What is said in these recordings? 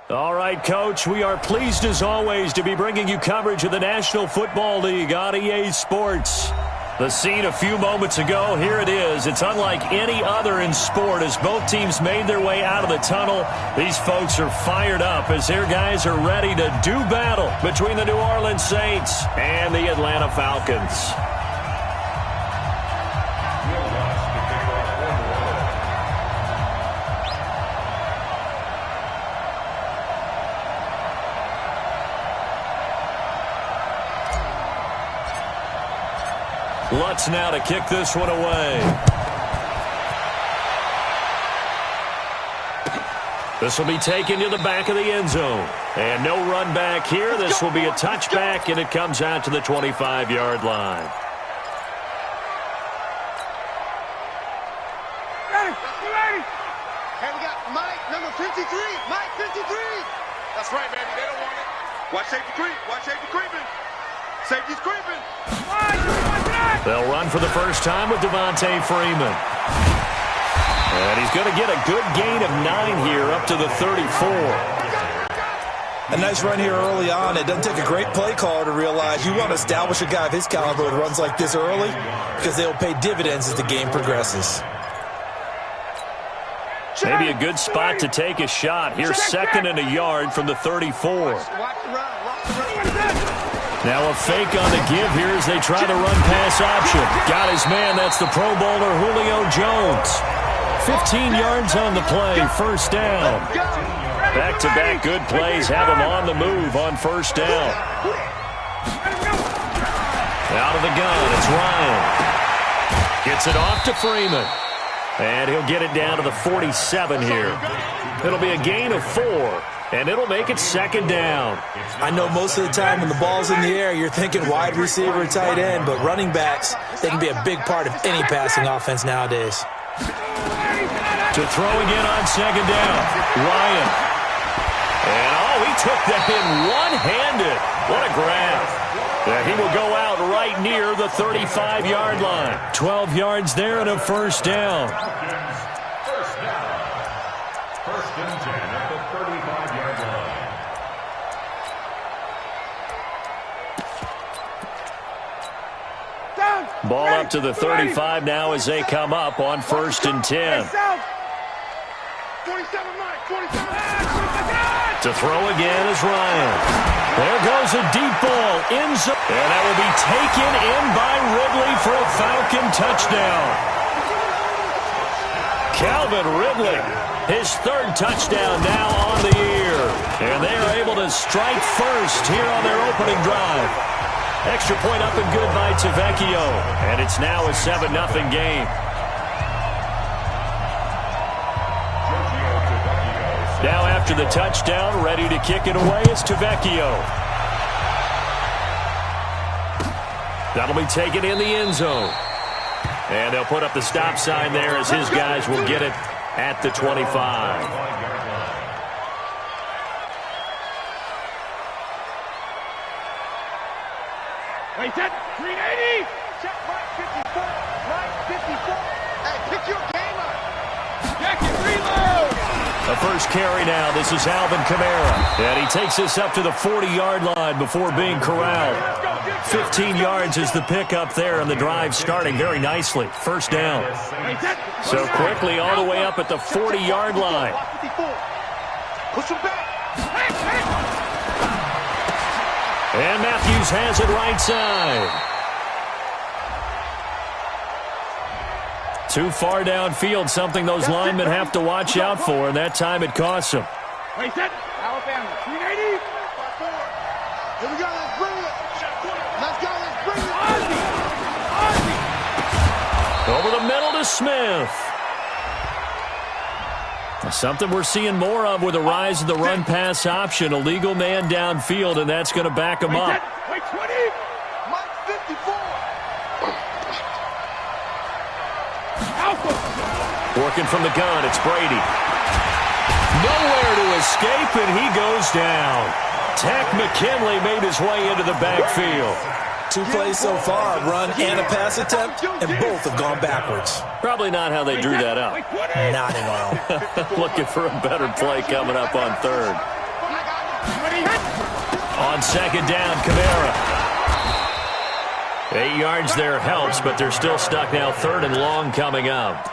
All right, Coach, we are pleased as always to be bringing you coverage of the National Football League on EA Sports. The scene a few moments ago, here it is. It's unlike any other in sport as both teams made their way out of the tunnel. These folks are fired up as their guys are ready to do battle between the New Orleans Saints and the Atlanta Falcons. Lutz now to kick this one away. This will be taken to the back of the end zone. And no run back here. This will be a touchback, and it comes out to the 25-yard line. Hey, we got Mike, number 53. Mike, 53. That's right, baby. They don't want it. Watch safety creep. Watch safety creeping. Safety's creeping. They'll run for the first time with Devontae Freeman. And he's going to get a good gain of 9 here up to the 34. A nice run here early on. It doesn't take a great play caller to realize you want to establish a guy of his caliber that runs like this early because they'll pay dividends as the game progresses. Maybe a good spot to take a shot. Here's 2nd and a yard from the 34. Now a fake on the give here as they try the run-pass option. Got his man. That's the Pro Bowler Julio Jones. 15 yards on the play. First down. Back-to-back good plays have him on the move on first down. Out of the gun. It's Ryan. Gets it off to Freeman. And he'll get it down to the 47 here. It'll be a gain of 4. And it'll make it 2nd down. I know most of the time when the ball's in the air, you're thinking wide receiver, tight end, but running backs, they can be a big part of any passing offense nowadays. To throw again on 2nd down. Ryan. And, he took that in one-handed. What a grab. He will go out right near the 35-yard line. 12 yards there and a first down. First and 10 at the 35-yard line. Ball up to the 35 now as they come up on 1st and 10. To throw again is Ryan. There goes a deep ball in zone. And that will be taken in by Ridley for a Falcon touchdown. Calvin Ridley, his 3rd touchdown now on the year. And they are able to strike first here on their opening drive. Extra point up and good by Tavecchio. And it's now a 7-0 game. Now after the touchdown, ready to kick it away is Tavecchio. That'll be taken in the end zone. And they'll put up the stop sign there as his guys will get it at the 25. Wait, set. 380. Check right 54. Right 54. Hey, pick your game up. Jacket, reload. The first carry now. This is Alvin Kamara. And he takes this up to the 40-yard line before being corralled. 15 yards is the pickup there, and the drive starting very nicely. First down. So quickly all the way up at the 40-yard line. Push him back. And Matthews has it right side. Too far downfield, something those linemen have to watch out for, and that time it costs them. Wait, set. Alabama, 380. Here we go, let's bring it. Let's go, let's bring it. Over the middle to Smith. Something we're seeing more of with the rise of the run-pass option. A legal man downfield, and that's going to back him up. Wait, 20. Mike 54. Alpha. Working from the gun, it's Brady. Nowhere to escape, and he goes down. Takk McKinley made his way into the backfield. 2 plays so far, a run and a pass attempt, and both have gone backwards. Probably not how they drew that up. Not at all. Looking for a better play coming up on 3rd. On second down, Kamara. 8 yards there helps, but they're still stuck now. 3rd and long coming up.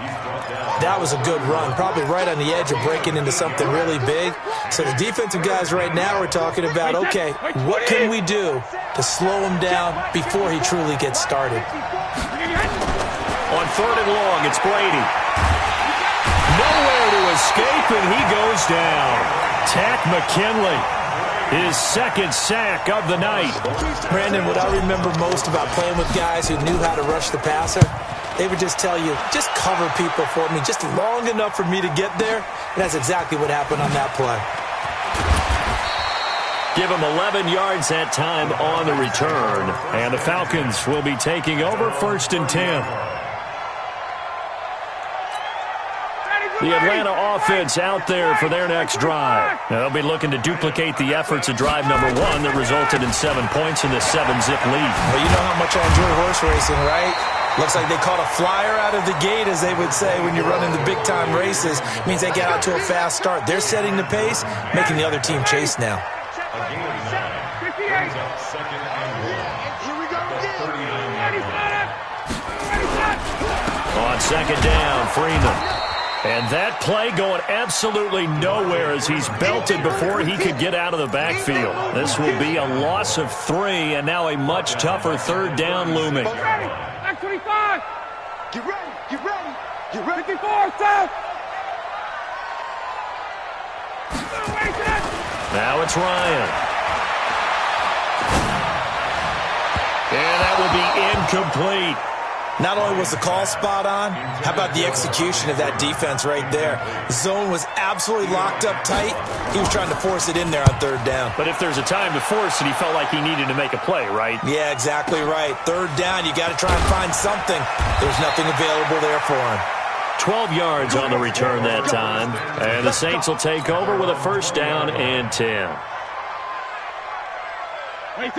That was a good run, probably right on the edge of breaking into something really big. So the defensive guys right now are talking about, okay, what can we do to slow him down before he truly gets started? On 3rd and long, it's Brady. Nowhere to escape, and he goes down. Tack McKinley, his 2nd sack of the night. Brandon, what I remember most about playing with guys who knew how to rush the passer, they would just tell you, just cover people for me, just long enough for me to get there. And that's exactly what happened on that play. Give him 11 yards that time on the return. And the Falcons will be taking over 1st and 10. The Atlanta offense out there for their next drive. They'll be looking to duplicate the efforts of drive number 1 that resulted in 7 points in the 7-zip lead. Well, you know how much I enjoy horse racing, right? Looks like they caught a flyer out of the gate, as they would say, when you're running the big-time races. It means they get out to a fast start. They're setting the pace, making the other team chase now. On second down, Freeman. And that play going absolutely nowhere as he's belted before he could get out of the backfield. This will be a loss of 3, and now a much tougher 3rd down looming. Get ready. Back 25. Get ready. Get ready. Get ready. 54, stop. Now it's Ryan. And that will be incomplete. Not only was the call spot on, how about the execution of that defense right there? Zone was absolutely locked up tight. He was trying to force it in there on 3rd down. But if there's a time to force it, he felt like he needed to make a play, right? Yeah, exactly right. 3rd down, you got to try and find something. There's nothing available there for him. 12 yards on the return that time. And the Saints will take over with a 1st down and 10.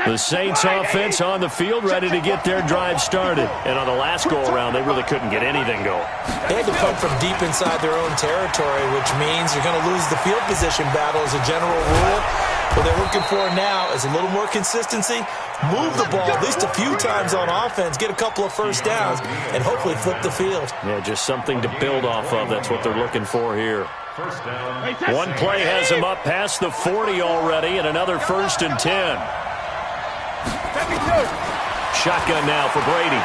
The Saints offense on the field, ready to get their drive started. And on the last go-around, they really couldn't get anything going. They had to come from deep inside their own territory, which means you're going to lose the field position battle as a general rule. What they're looking for now is a little more consistency, move the ball at least a few times on offense, get a couple of 1st downs, and hopefully flip the field. Yeah, just something to build off of. That's what they're looking for here. One play has them up past the 40 already, and another 1st and 10. Shotgun now for Brady.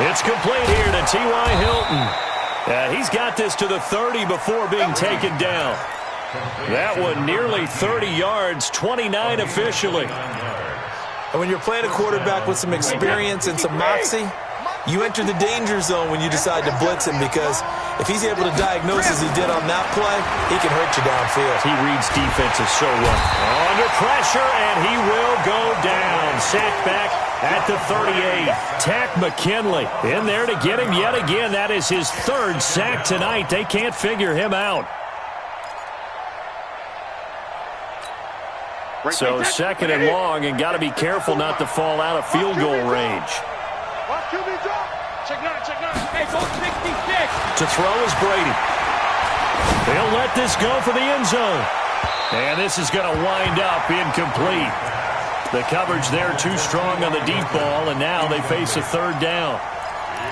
It's complete here to T.Y. Hilton. He's got this to the 30 before being taken down. That one nearly 30 yards, 29 officially. And when you're playing a quarterback with some experience and some moxie, you enter the danger zone when you decide to blitz him, because if he's able to diagnose as he did on that play, he can hurt you downfield. He reads defenses so well. Under pressure, and he will go down. Sacked back at the 38. Tack McKinley in there to get him yet again. That is his 3rd sack tonight. They can't figure him out. So 2nd and long, and got to be careful not to fall out of field goal range. To throw is Brady. They'll let this go for the end zone. And this is going to wind up incomplete. The coverage there too strong on the deep ball, and now they face a 3rd down.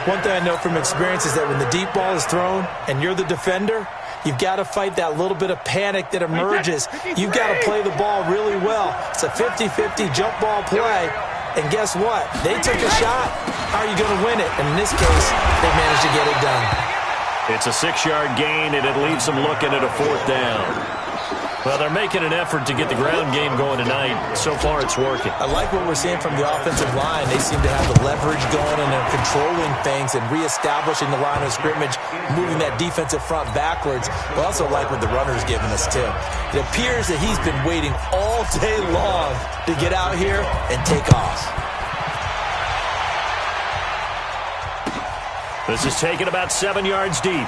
One thing I know from experience is that when the deep ball is thrown and you're the defender, you've got to fight that little bit of panic that emerges. You've got to play the ball really well. It's a 50-50 jump ball play. And guess what? They took a shot. How are you going to win it? And in this case, they managed to get it done. It's a 6-yard gain, and it leaves them looking at a 4th down. Well, they're making an effort to get the ground game going tonight. So far, it's working. I like what we're seeing from the offensive line. They seem to have the leverage going, and they're controlling things and reestablishing the line of scrimmage, moving that defensive front backwards. I also like what the runner's giving us, too. It appears that he's been waiting all day long to get out here and take off. This is taken about 7 yards deep.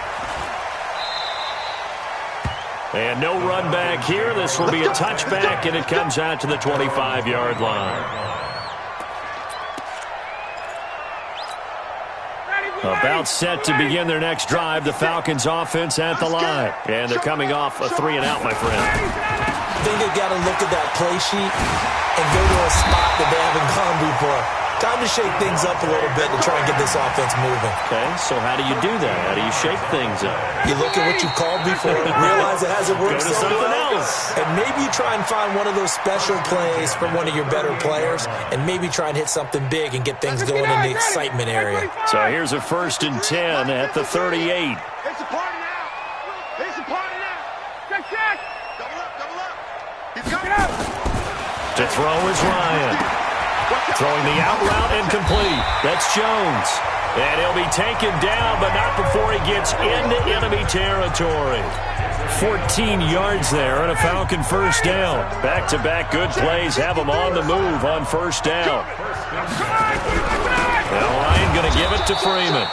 And no run back here. This will be a touchback, and it comes out to the 25-yard line. About set to begin their next drive. The Falcons offense at the line. And they're coming off a 3-and-out, my friend. think they've got to look at that play sheet and go to a spot that they haven't gone before. Time to shake things up a little bit to try and get this offense moving. Okay, so how do you do that? How do you shake things up? You look at what you've called before, realize it hasn't worked Go to so something well, else. and maybe you try and find one of those special plays from one of your better players, and maybe try and hit something big and get things going in the excitement area. So here's a 1st and 10 at the 38. It's a party now. It's a party now. Check. Double up. He's coming up. To throw is Ryan. Throwing the out route incomplete. That's Jones. And he'll be taken down, but not before he gets into enemy territory. 14 yards there and a Falcon 1st down. Back-to-back good plays have him on the move on 1st down. Now Ryan going to give it to Freeman.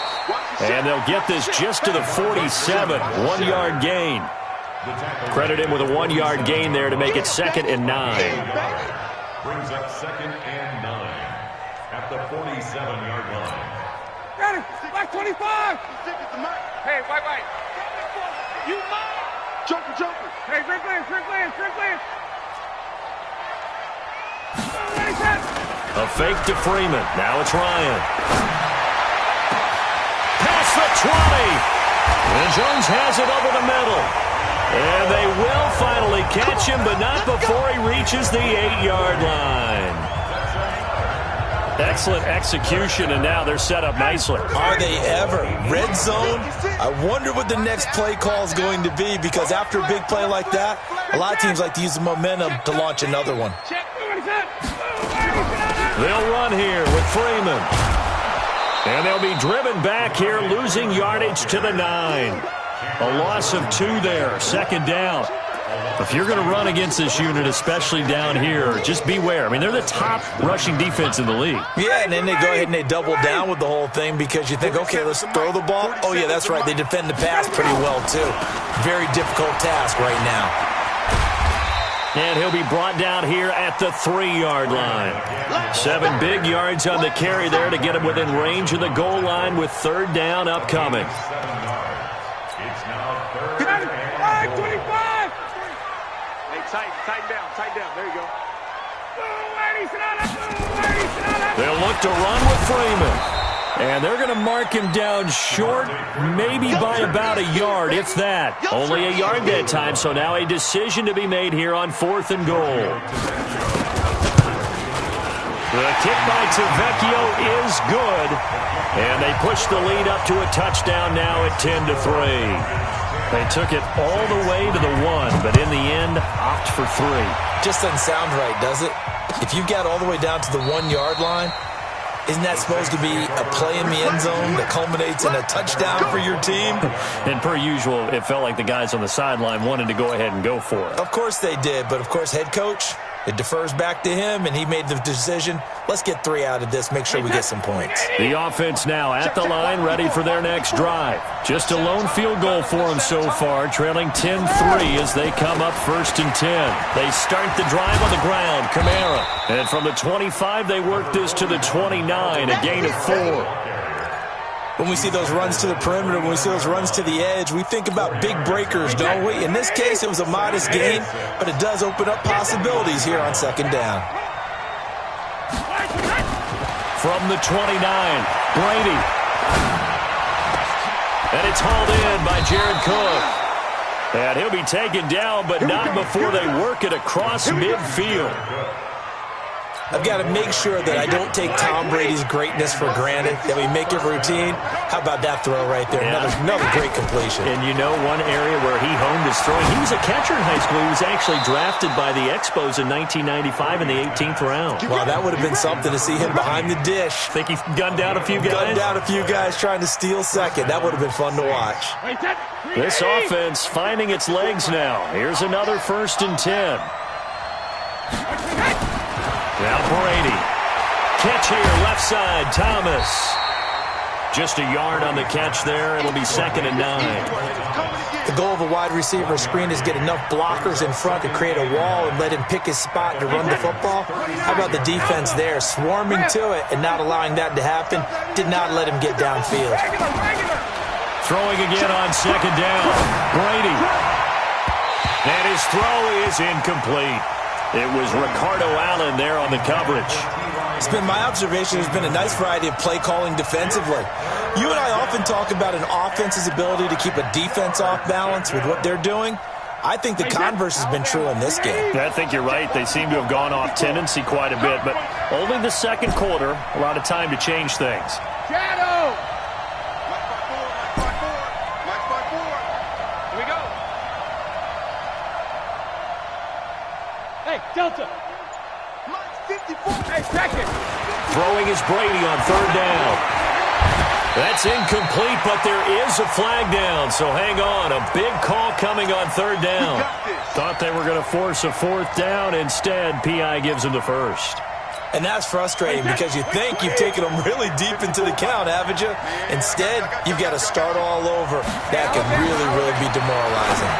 And they'll get this just to the 47. 1-yard gain. Credit him with a 1-yard gain there to make it 2nd and 9. Brings up 2nd and 9 at the 47-yard line. Got it. Black 25. Hey, white. You mine. Jumper. Hey, Rick Lance. A fake to Freeman. Now it's Ryan. Past the 20. And Jones has it over the middle. And they will finally catch him, but not before he reaches the 8-yard line. Excellent execution, and now they're set up nicely. Are they ever? Red zone? I wonder what the next play call is going to be, because after a big play like that, a lot of teams like to use the momentum to launch another one. They'll run here with Freeman. And they'll be driven back here, losing yardage to the 9. A loss of 2 there, 2nd down. If you're going to run against this unit, especially down here, just beware. I mean, they're the top rushing defense in the league. Yeah, and then they go ahead and they double down with the whole thing because you think, okay, let's throw the ball. Oh, yeah, that's right. They defend the pass pretty well, too. Very difficult task right now. And he'll be brought down here at the 3-yard line. 7 big yards on the carry there to get him within range of the goal line with 3rd down upcoming. It's now 3rd and 25. Hey, tighten down. There you go. They'll look to run with Freeman. And they're going to mark him down short, maybe by about a yard, if that. Only a yard that time, so now a decision to be made here on 4th and goal. The kick by Tavecchio is good. And they push the lead up to a touchdown now at 10-3. They took it all the way to the 1, but in the end, opt for 3. Just doesn't sound right, does it? If you got all the way down to the 1-yard line, isn't that supposed to be a play in the end zone that culminates in a touchdown for your team? And per usual, it felt like the guys on the sideline wanted to go ahead and go for it. Of course they did, but of course head coach, it defers back to him, and he made the decision, let's get 3 out of this, make sure we get some points. The offense now at the line, ready for their next drive. Just a lone field goal for them so far, trailing 10-3 as they come up 1st and 10. They start the drive on the ground, Kamara. And from the 25, they work this to the 29, a gain of 4. When we see those runs to the perimeter, when we see those runs to the edge, we think about big breakers, don't we? In this case, it was a modest gain, but it does open up possibilities here on 2nd down. From the 29, Brady. And it's hauled in by Jared Cook. And he'll be taken down, but not before they work it across midfield. I've got to make sure that I don't take Tom Brady's greatness for granted, that we make it routine. How about that throw right there? Yeah. Another great completion. And you know one area where he honed his throwing, he was a catcher in high school. He was actually drafted by the Expos in 1995 in the 18th round. Wow, that would have been something to see him behind the dish. Think he gunned down a few guys? Gunned down a few guys trying to steal second. That would have been fun to watch. This offense finding its legs now. Here's another 1st and 10. Now Brady. Catch here, left side, Thomas. Just a yard on the catch there. It'll be 2nd and 9. The goal of a wide receiver screen is get enough blockers in front to create a wall and let him pick his spot to run the football. How about the defense there, swarming to it and not allowing that to happen? Did not let him get downfield. Throwing again on 2nd down. Brady. And his throw is incomplete. It was Ricardo Allen there on the coverage. It's been my observation there's been a nice variety of play calling defensively. You and I often talk about an offense's ability to keep a defense off balance with what they're doing. I think the converse has been true in this game. I think you're right. They seem to have gone off tendency quite a bit, but only the second quarter, a lot of time to change things. Shadow! Match by four. Here we go. Hey, Delta. 54. Hey, second. Throwing is Brady on third down. That's incomplete, but there is a flag down, so hang on. A big call coming on third down. Thought they were going to force a fourth down. Instead, P.I. gives them the first. And that's frustrating because you think you've taken them really deep into the count, haven't you? Instead, you've got to start all over. That can really, really be demoralizing.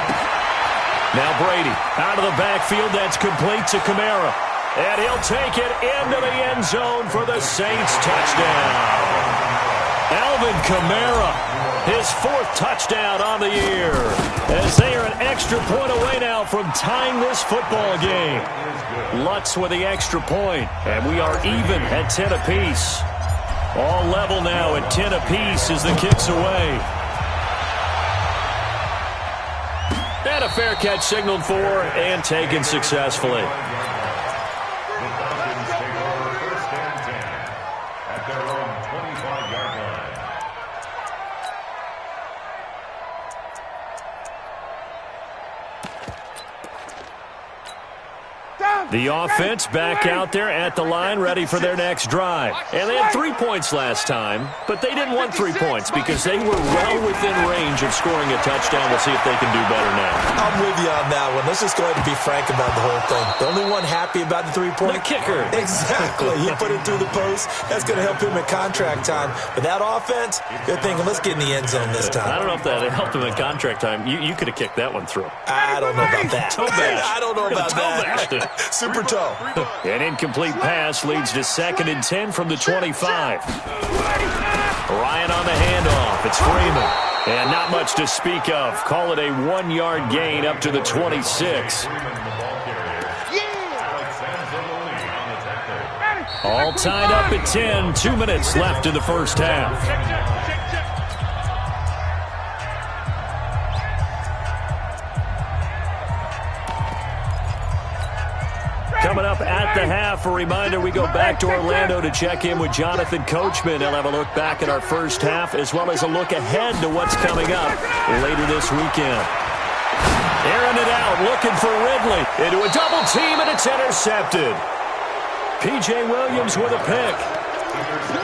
Now Brady out of the backfield. That's complete to Kamara. And he'll take it into the end zone for the Saints touchdown. Alvin Kamara, his fourth touchdown on the year, as they are an extra point away now from tying this football game. Lutz with the extra point, and we are even at 10 apiece. All level now at 10 apiece as the kick's away. And a fair catch signaled for and taken successfully. The offense back out there at the line, ready for their next drive. And they had 3 points last time, but they didn't want 3 points because they were well within range of scoring a touchdown. We'll see if they can do better now. I'm with you on that one. Let's just go ahead and be frank about the whole thing. The only one happy about the 3-point? The kicker. Exactly. He put it through the post. That's going to help him at contract time. But that offense, they're thinking, let's get in the end zone this time. I don't know if that helped him at contract time. You could have kicked that one through. I don't know about that. I don't know about that. Super toe. An incomplete pass leads to 2nd and 10 from the 25. Ryan on the handoff. It's Freeman. And not much to speak of. Call it a 1-yard gain up to the 26. All tied up at 10. 2 minutes left in the first half. Coming up at the half, a reminder, we go back to Orlando to check in with Jonathan Coachman. He'll have a look back at our first half as well as a look ahead to what's coming up later this weekend. Airing it out, looking for Ridley. Into a double team, and it's intercepted. P.J. Williams with a pick.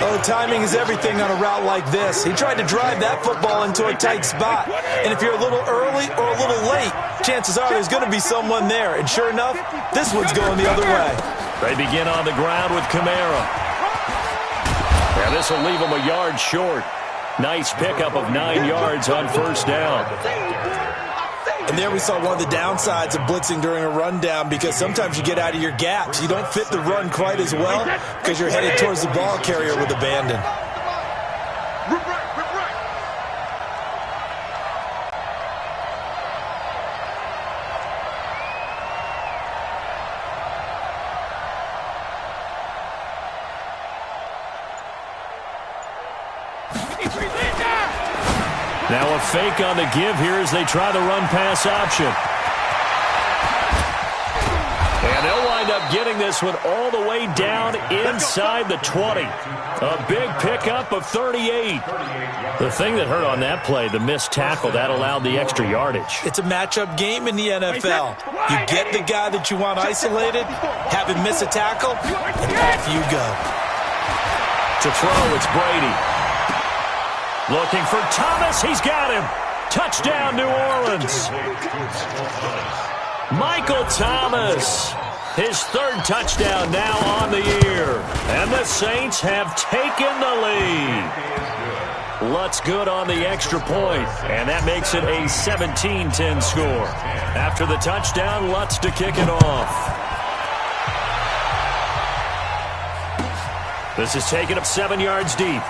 Oh, timing is everything on a route like this. He tried to drive that football into a tight spot. And if you're a little early or a little late, chances are there's going to be someone there. And sure enough, this one's going the other way. They begin on the ground with Kamara. Yeah, this will leave them a yard short. Nice pickup of 9 yards on first down. And there we saw one of the downsides of blitzing during a rundown because sometimes you get out of your gaps. You don't fit the run quite as well because you're headed towards the ball carrier with abandon. Now a fake on the give here as they try the run-pass option. And they'll wind up getting this one all the way down inside the 20. A big pickup of 38. The thing that hurt on that play, the missed tackle, that allowed the extra yardage. It's a matchup game in the NFL. You get the guy that you want isolated, have him miss a tackle, and off you go. To throw, it's Brady. Looking for Thomas. He's got him. Touchdown, New Orleans. Michael Thomas. His 3rd touchdown now on the year. And the Saints have taken the lead. Lutz good on the extra point. And that makes it a 17-10 score. After the touchdown, Lutz to kick it off. This is taken up 7 yards deep.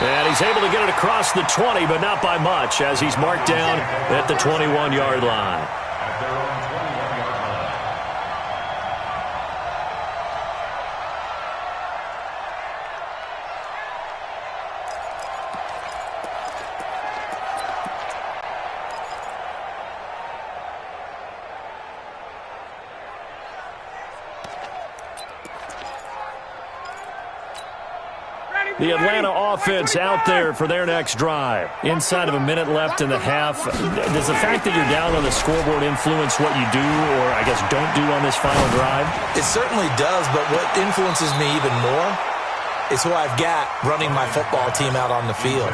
And he's able to get it across the 20, but not by much, as he's marked down at the 21-yard line. At their own 21-yard line. The Atlanta offense out there for their next drive. Inside of a minute left in the half. Does the fact that you're down on the scoreboard influence what you do, or I guess don't do on this final drive? It certainly does, but what influences me even more is who I've got running my football team out on the field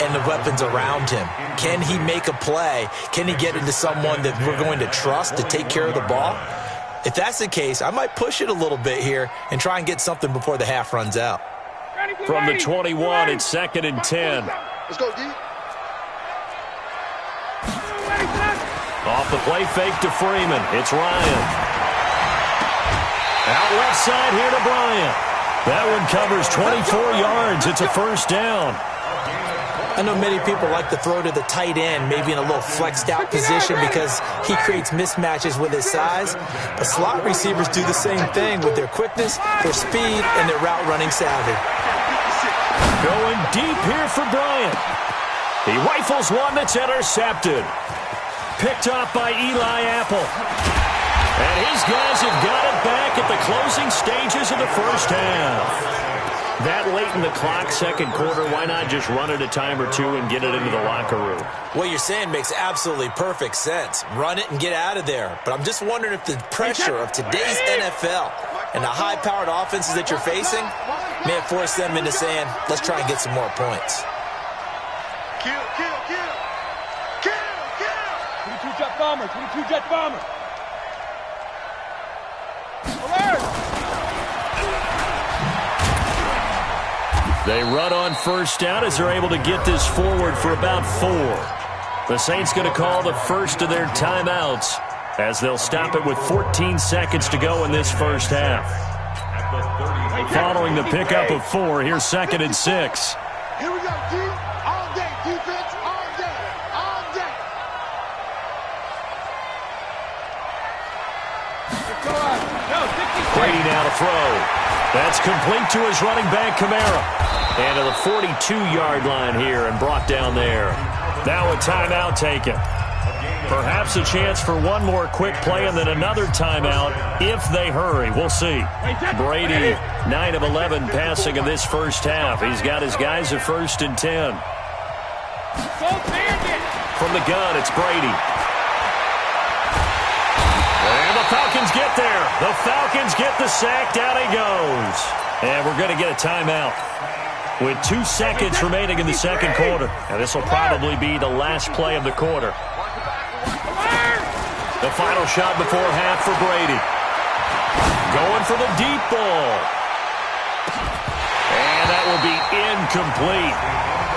and the weapons around him. Can he make a play? Can he get into someone that we're going to trust to take care of the ball? If that's the case, I might push it a little bit here and try and get something before the half runs out. From the 21, it's 2nd and 10. Let's go, D. Off the play fake to Freeman. It's Ryan. Out left side here to Bryant. That one covers 24 yards. It's a first down. I know many people like to throw to the tight end, maybe in a little flexed out position because he creates mismatches with his size. But slot receivers do the same thing with their quickness, their speed, and their route running savvy. Going deep here for Bryant. He rifles one that's intercepted. Picked off by Eli Apple. And his guys have got it back at the closing stages of the first half. That late in the clock, second quarter, why not just run it a time or two and get it into the locker room? What you're saying makes absolutely perfect sense. Run it and get out of there. But I'm just wondering if the pressure of today's NFL and the high-powered offenses that you're facing may have forced them into saying, let's try and get some more points. Kill, kill, kill. Kill, kill. 22 jet bomber, 22 jet bomber. Alert! They run on first down as they're able to get this forward for about 4. The Saints going to call the first of their timeouts as they'll stop it with 14 seconds to go in this first half. Following the pickup of 4, here's 2nd and 6. Here we go, D. All day, defense, all day, all day. Brady now to throw. That's complete to his running back, Kamara. And to the 42-yard line here and brought down there. Now a timeout taken. Perhaps a chance for one more quick play and then another timeout if they hurry. We'll see. Brady, 9 of 11 passing in this first half. He's got his guys at 1st and 10. From the gun, it's Brady. And the Falcons get there. The Falcons get the sack. Down he goes. And we're going to get a timeout with 2 seconds remaining in the second quarter. And this will probably be the last play of the quarter. The final shot before half for Brady. Going for the deep ball. And that will be incomplete.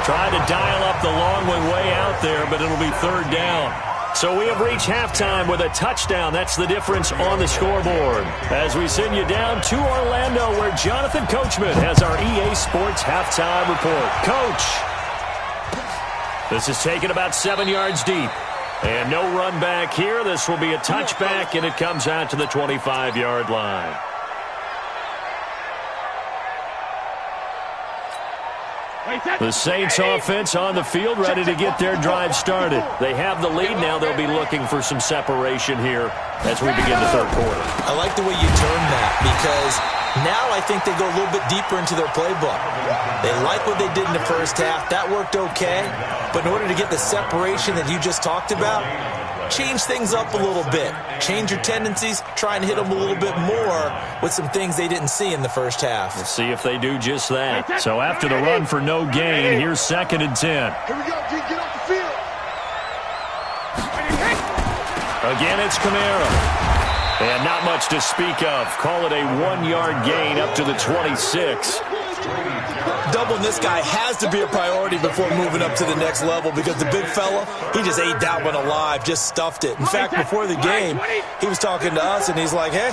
Tried to dial up the long way out there, but it'll be 3rd down. So we have reached halftime with a touchdown. That's the difference on the scoreboard. As we send you down to Orlando, where Jonathan Coachman has our EA Sports halftime report. Coach, this is taken about 7 yards deep. And no run back here. This will be a touchback, and it comes out to the 25-yard line. The Saints offense on the field, ready to get their drive started. They have the lead now. They'll be looking for some separation here as we begin the third quarter. I like the way you term that because now I think they go a little bit deeper into their playbook. They like what they did in the first half. That worked okay. But in order to get the separation that you just talked about, change things up a little bit. Change your tendencies. Try and hit them a little bit more with some things they didn't see in the first half. We'll see if they do just that. So after the run for no gain, here's 2nd and 10. Here we go, D. Get off the field. Again, it's Kamara. And not much to speak of. Call it a 1-yard gain up to the 26. Doubling this guy has to be a priority before moving up to the next level because the big fella, he just ate that one alive, just stuffed it. In fact, before the game, he was talking to us, and he's like, hey,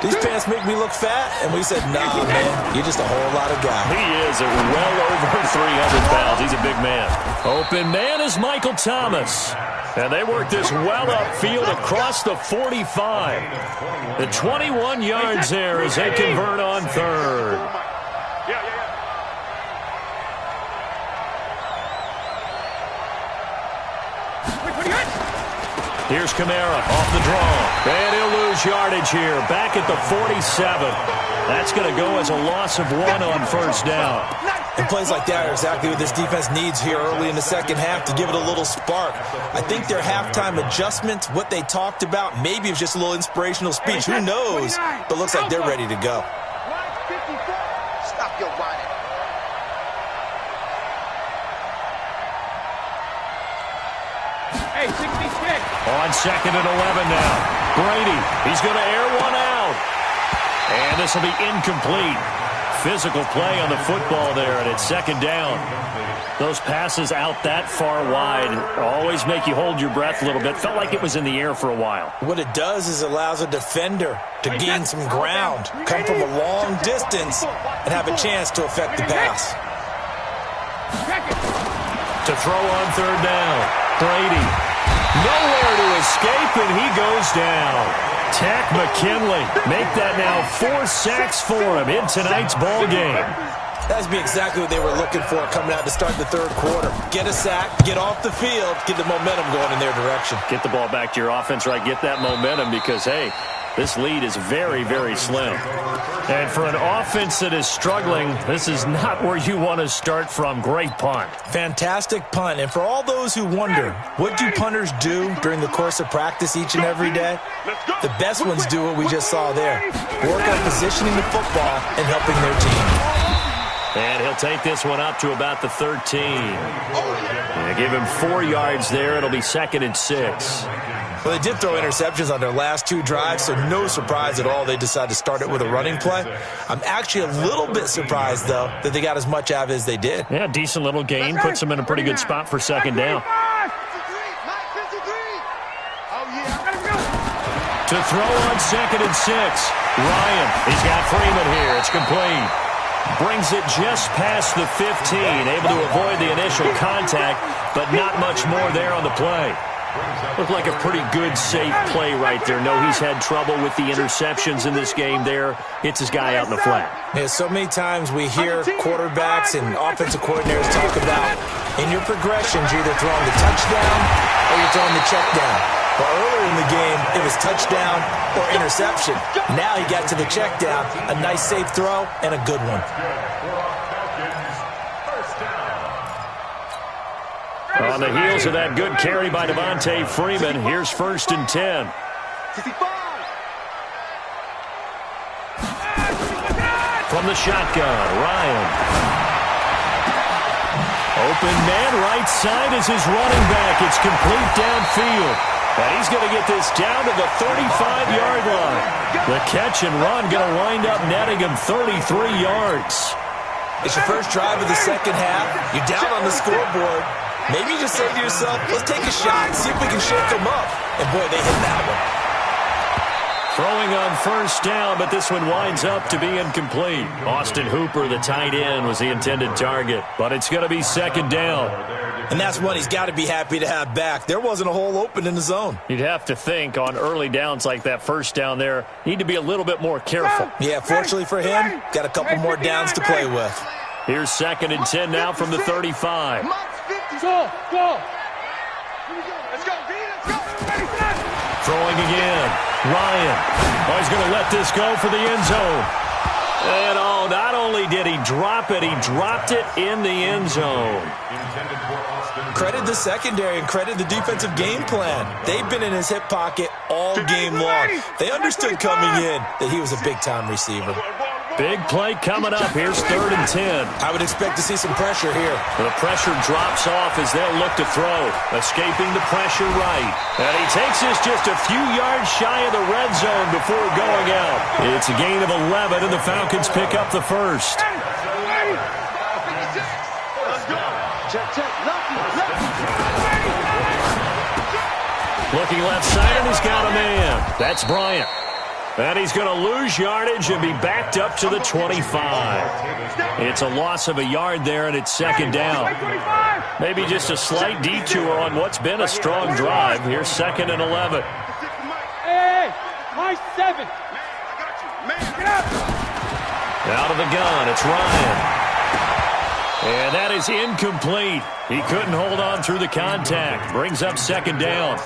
these pants make me look fat. And we said, nah, man, you're just a whole lot of guy. He is well over 300 pounds. He's a big man. Open man is Michael Thomas. And they work this well upfield across the 45. The 21 yards there as they convert on third. Here's Kamara off the draw. And he'll lose yardage here. Back at the 47. That's going to go as a loss of 1 on first down. And plays like that are exactly what this defense needs here early in the second half to give it a little spark. I think their halftime adjustments, what they talked about, maybe it was just a little inspirational speech. Who knows? But looks like they're ready to go. Stop your whining. Hey, 66. On second and 11 now. Brady, he's going to air one out. And this will be incomplete. Physical play on the football there, and it's second down. Those passes out that far wide always make you hold your breath a little bit. Felt like it was in the air for a while. What it does is allows a defender to gain some ground, come from a long distance, and have a chance to affect the pass. To throw on third down. Brady. Nowhere to escape, and he goes down. Tack McKinley. Make that now 4 sacks for him in tonight's ball game. That's exactly what they were looking for coming out to start the third quarter. Get a sack, get off the field, get the momentum going in their direction. Get the ball back to your offense, right? Get that momentum because, hey, this lead is very, very slim. And for an offense that is struggling, this is not where you want to start from. Great punt. Fantastic punt. And for all those who wonder, what do punters do during the course of practice each and every day? The best ones do what we just saw there. Work on positioning the football and helping their team. And he'll take this one up to about the 13. And give him 4 yards there. It'll be second and 6. Well, they did throw interceptions on their last 2 drives, so no surprise at all they decided to start it with a running play. I'm actually a little bit surprised, though, that they got as much out of it as they did. Yeah, decent little gain. Puts them in a pretty good spot for second down. To throw on second and 6. Ryan, he's got Freeman here. It's complete. Brings it just past the 15. Able to avoid the initial contact, but not much more there on the play. Looked like a pretty good, safe play right there. No, he's had trouble with the interceptions in this game there. Hits his guy out in the flat. Yeah, so many times we hear quarterbacks and offensive coordinators talk about in your progressions, you're either throwing the touchdown or you're throwing the check down. Well, earlier in the game, it was touchdown or interception. Now he got to the check down. A nice, safe throw and a good one. On the heels of that good carry by Devontae Freeman, here's first and 10. From the shotgun, Ryan. Open man, right side is his running back. It's complete downfield. And he's going to get this down to the 35-yard line. The catch and run going to wind up netting him 33 yards. It's your first drive of the second half. You're down on the scoreboard. Maybe you just say to yourself, let's take a shot, see if we can shake them up. And, boy, they hit that one. Throwing on first down, but this one winds up to be incomplete. Austin Hooper, the tight end, was the intended target. But it's going to be second down. And that's one he's got to be happy to have back. There wasn't a hole open in the zone. You'd have to think on early downs like that first down there, need to be a little bit more careful. Yeah, fortunately for him, got a couple more downs to play with. Here's second and 10 now from the 35. Go! Let's go, B, let's go! Throwing again. Ryan. Oh, he's going to let this go for the end zone. And oh, not only did he drop it, he dropped it in the end zone. Credit the secondary and credit the defensive game plan. They've been in his hip pocket all game long. They understood coming in that he was a big-time receiver. Big play coming up. Here's third and 10. I would expect to see some pressure here. The pressure drops off as they'll look to throw. Escaping the pressure right. And he takes this just a few yards shy of the red zone before going out. It's a gain of 11, and the Falcons pick up the first. Looking left side, and he's got a man. That's Bryant. And he's going to lose yardage and be backed up to the 25. It's a loss of a yard there, and it's second down. Maybe just a slight detour on what's been a strong drive. Here's 2nd and 11. Hey, my 7. Get up. Out of the gun, it's Ryan. And that is incomplete. He couldn't hold on through the contact. Brings up second down.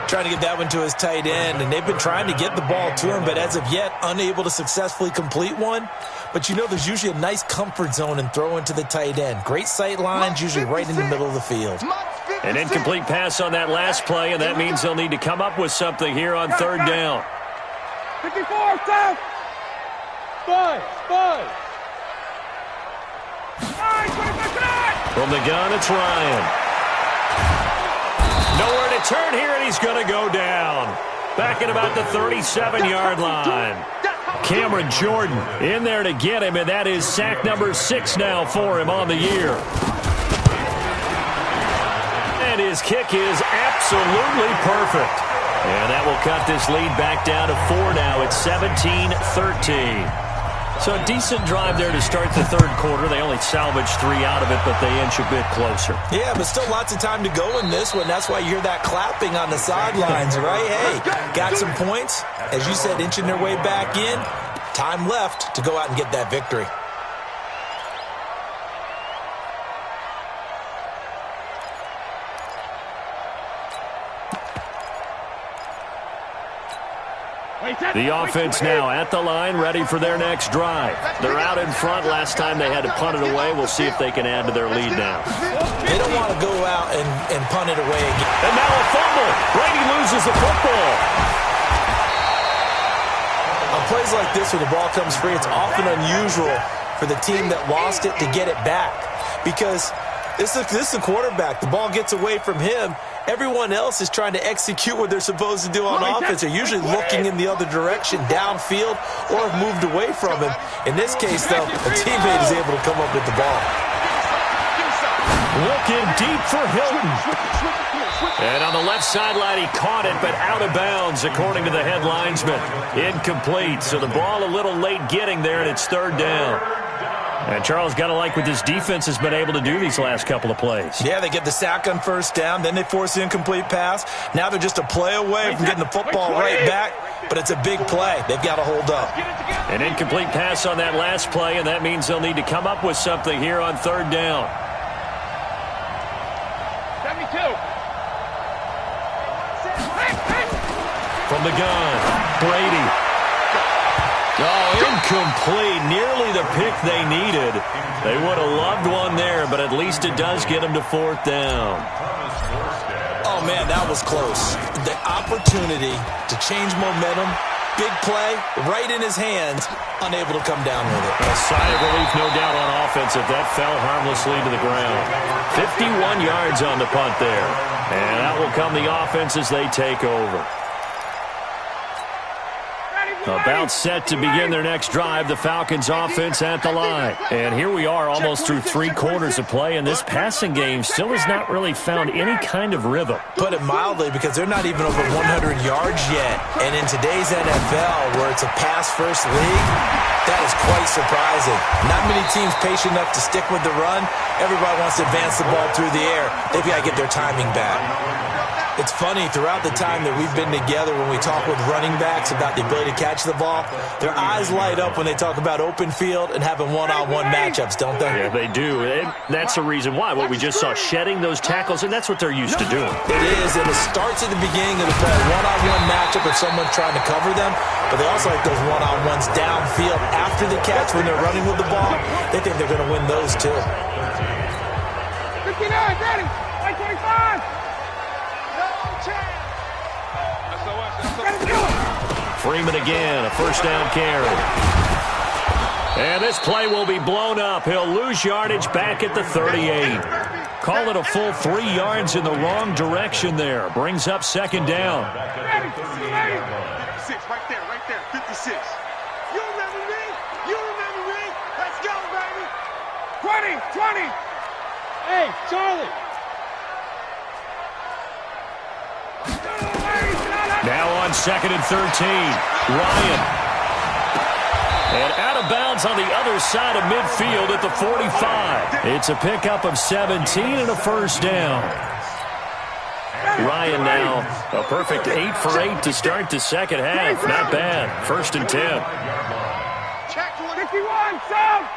Trying to get that one to his tight end, and they've been trying to get the ball to him, but as of yet, unable to successfully complete one. But you know there's usually a nice comfort zone in throwing to the tight end. Great sight lines, usually right in the middle of the field. An incomplete pass on that last play, and that means they'll need to come up with something here on third down. 54, south. 5. From the gun, it's Ryan. Nowhere to turn here, and he's going to go down. Back at about the 37-yard line. Cameron Jordan in there to get him, and that is sack number 6 now for him on the year. And his kick is absolutely perfect. And that will cut this lead back down to 4 now. It's 17-13. So a decent drive there to start the third quarter. They only salvaged 3 out of it, but they inch a bit closer. Yeah, but still lots of time to go in this one. That's why you hear that clapping on the sidelines, right? Hey, got some points. As you said, inching their way back in. Time left to go out and get that victory. The offense now at the line, ready for their next drive. They're out in front. Last time they had to punt it away. We'll see if they can add to their lead now. They don't want to go out and punt it away again. And now a fumble. Brady loses the football. On plays like this where the ball comes free, it's often unusual for the team that lost it to get it back. Because this is the quarterback. The ball gets away from him. Everyone else is trying to execute what they're supposed to do on offense. They're usually looking in the other direction, downfield, or have moved away from him. In this case, though, a teammate is able to come up with the ball. Looking deep for Hilton. And on the left sideline, he caught it, but out of bounds, according to the head linesman. Incomplete, so the ball a little late getting there, and it's third down. And Charles, got to like what this defense has been able to do these last couple of plays. Yeah, they get the sack on first down, then they force the incomplete pass. Now they're just a play away from getting the football right back, but it's a big play. They've got to hold up. An incomplete pass on that last play, and that means they'll need to come up with something here on third down. 72. From the gun, Brady. Oh, incomplete. Nearly the pick they needed. They would have loved one there, but at least it does get them to fourth down. Oh, man, that was close. The opportunity to change momentum, big play, right in his hands, unable to come down with it. A sigh of relief, no doubt, on offense if that fell harmlessly to the ground. 51 yards on the punt there. And that will come the offense as they take over. About set to begin their next drive, the Falcons offense at the line. And here we are almost through 3 quarters of play, and this passing game still has not really found any kind of rhythm. Put it mildly, because they're not even over 100 yards yet. And in today's NFL, where it's a pass-first league, that is quite surprising. Not many teams patient enough to stick with the run. Everybody wants to advance the ball through the air. They've got to get their timing back. It's funny, throughout the time that we've been together, when we talk with running backs about the ability to catch the ball, their eyes light up when they talk about open field and having one-on-one matchups, don't they? Yeah, they do. And that's the reason why. What we just saw, shedding those tackles, and that's what they're used to doing. It is, and it starts at the beginning of the play. One-on-one matchup if someone's trying to cover them, but they also like those one-on-ones downfield after the catch when they're running with the ball. They think they're going to win those, too. 59, ready, 25. Freeman again, a first down carry. And this play will be blown up. He'll lose yardage back at the 38. Call it a full 3 yards in the wrong direction there. Brings up second down. 56, right there, 56. You remember me? Let's go, baby. 20. Hey, Charlie. Now on second and 13. Ryan. And out of bounds on the other side of midfield at the 45. It's a pickup of 17 and a first down. Ryan now a perfect 8 for 8 to start the second half. Not bad. First and 10. 51, south.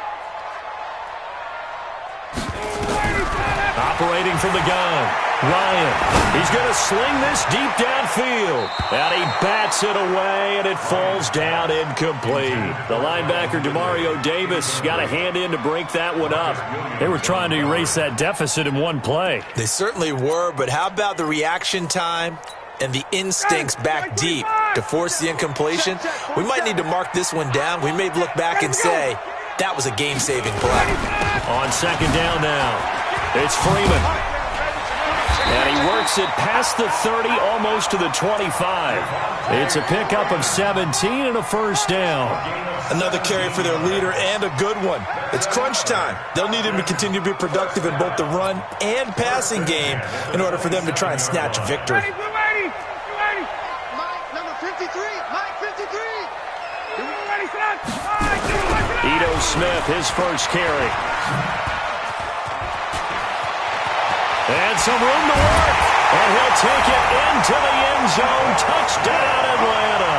Operating from the gun. Ryan. He's going to sling this deep downfield. And he bats it away, and it falls down incomplete. The linebacker, Demario Davis, got a hand in to break that one up. They were trying to erase that deficit in one play. They certainly were, but how about the reaction time and the instincts back deep to force the incompletion? We might need to mark this one down. We may look back and say, that was a game-saving play. On second down now, it's Freeman. And he works it past the 30, almost to the 25. It's a pickup of 17 and a first down. Another carry for their leader and a good one. It's crunch time. They'll need him to continue to be productive in both the run and passing game in order for them to try and snatch a victory. Number 53, Mike 53. Ito Smith, his first carry. And some room to work. And he'll take it into the end zone. Touchdown, Atlanta.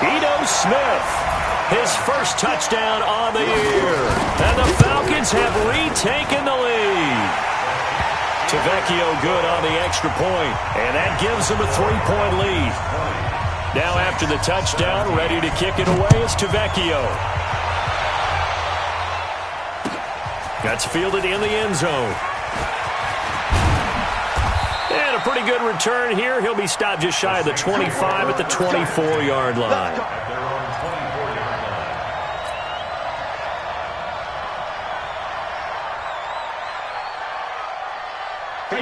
Ito Smith, his first touchdown on the year. And the Falcons have retaken the lead. Tavecchio good on the extra point. And that gives them a 3-point lead. Now after the touchdown, ready to kick it away is Tavecchio. That's fielded in the end zone. And a pretty good return here. He'll be stopped just shy of the 25 at the 24-yard line.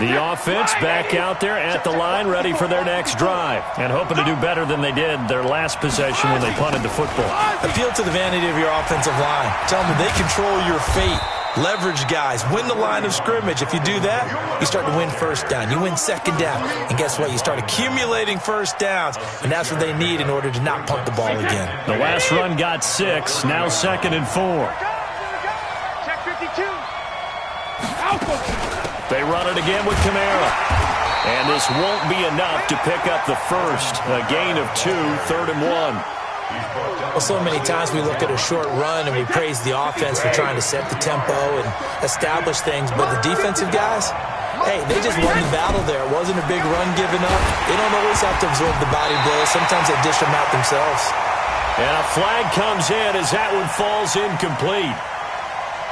The offense back out there at the line, ready for their next drive, and hoping to do better than they did their last possession when they punted the football. Appeal to the vanity of your offensive line. Tell them they control your fate. Leverage guys. Win the line of scrimmage. If you do that, you start to win first down. You win second down. And guess what? You start accumulating first downs, and that's what they need in order to not punt the ball again. The last run got 6. Now second and 4. Check 52. They run it again with Kamara. And this won't be enough to pick up the first. A gain of 2, 3rd and 1. Well, so many times we look at a short run and we praise the offense for trying to set the tempo and establish things, but the defensive guys, hey, they just won the battle there. It wasn't a big run given up. They don't always have to absorb the body blows. Sometimes they dish them out themselves. And a flag comes in as that one falls incomplete.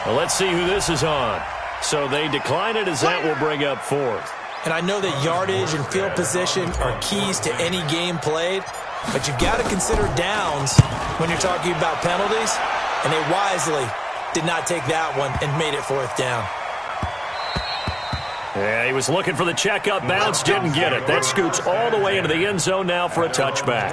Well, let's see who this is on. So they decline it as that will bring up 4th. And I know that yardage and field position are keys to any game played, but you've got to consider downs when you're talking about penalties, and they wisely did not take that one and made it 4th down. Yeah, he was looking for the checkup bounce, didn't get it. That scoots all the way into the end zone now for a touchback.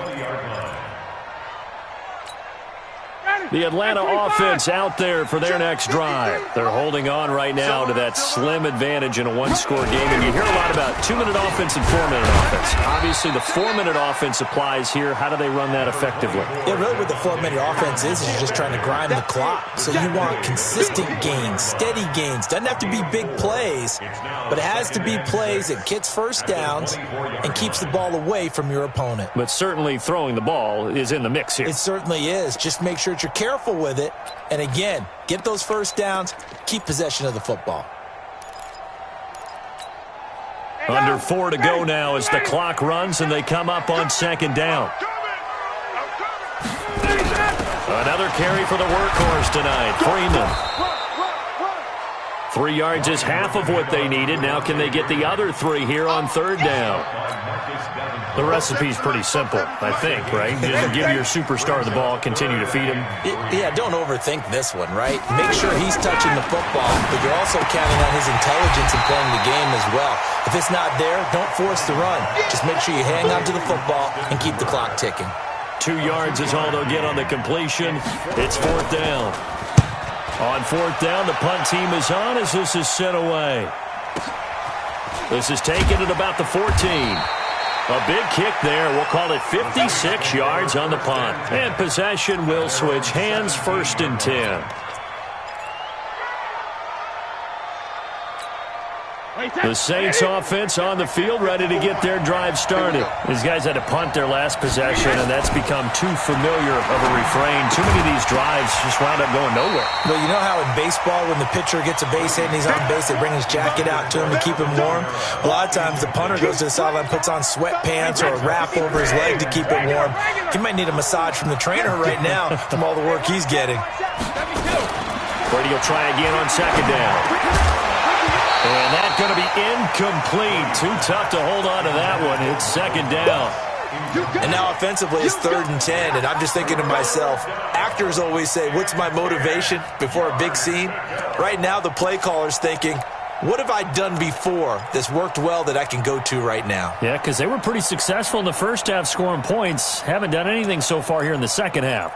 The Atlanta offense out there for their next drive. They're holding on right now to that slim advantage in a one-score game. And you hear a lot about 2-minute offense and 4-minute offense. Obviously, the 4-minute offense applies here. How do they run that effectively? Yeah, really what the 4-minute offense is you're just trying to grind the clock. So you want consistent gains, steady gains. Doesn't have to be big plays, but it has to be plays that gets first downs and keeps the ball away from your opponent. But certainly throwing the ball is in the mix here. It certainly is. Just make sure that you're careful with it. And again, get those first downs, keep possession of the football. Under 4 to go now as the clock runs and they come up on second down. Another carry for the workhorse tonight, Freeman. 3 yards is half of what they needed. Now can they get the other 3 here on 3rd down? The recipe's pretty simple, I think, right? You just give your superstar the ball, continue to feed him. Yeah, don't overthink this one, right? Make sure he's touching the football, but you're also counting on his intelligence in playing the game as well. If it's not there, don't force the run. Just make sure you hang on to the football and keep the clock ticking. 2 yards is all they'll get on the completion. It's 4th down. On 4th down, the punt team is on as this is sent away. This is taken at about the 14. A big kick there. We'll call it 56 yards on the punt. And possession will switch hands, 1st and 10. The Saints offense on the field, ready to get their drive started. These guys had to punt their last possession, and that's become too familiar of a refrain. Too many of these drives just wound up going nowhere. Well, you know how in baseball, when the pitcher gets a base hit and he's on base, they bring his jacket out to him to keep him warm? A lot of times the punter goes to the sideline, puts on sweatpants or a wrap over his leg to keep it warm. He might need a massage from the trainer right now from all the work he's getting. Brady will try again on 2nd down. And that's going to be incomplete. Too tough to hold on to that one. It's 2nd down. And now offensively it's 3rd and 10. And I'm just thinking to myself, actors always say, what's my motivation before a big scene? Right now the play caller's thinking, what have I done before that's worked well that I can go to right now? Yeah, because they were pretty successful in the first half scoring points. Haven't done anything so far here in the second half.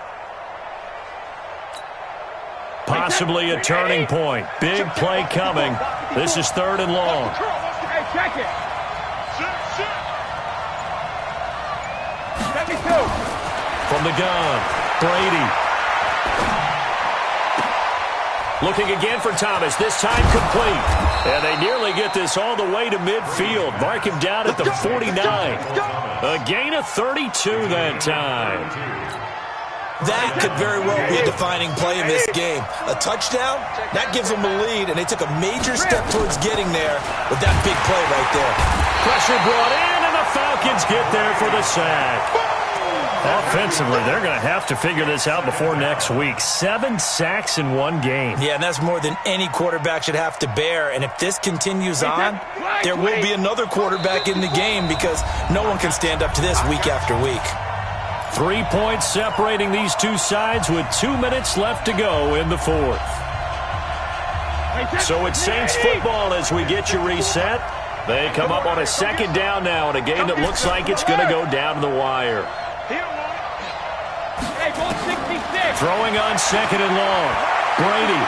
Possibly a turning point. Big play coming. This is 3rd and long. Hey, check it. From the gun, Brady. Looking again for Thomas, this time complete. And they nearly get this all the way to midfield. Mark him down at the 49. A gain of 32 that time. That could very well be a defining play in this game. A touchdown, that gives them a lead, and they took a major step towards getting there with that big play right there. Pressure brought in, and the Falcons get there for the sack. Offensively, they're going to have to figure this out before next week. 7 sacks in one game. Yeah, and that's more than any quarterback should have to bear. And if this continues on, there will be another quarterback in the game because no one can stand up to this week after week. 3 points separating these two sides with 2 minutes left to go in the 4th. So it's Saints football as we get you reset. They come up on a 2nd down now in a game that looks like it's going to go down to the wire. Throwing on 2nd and long. Brady.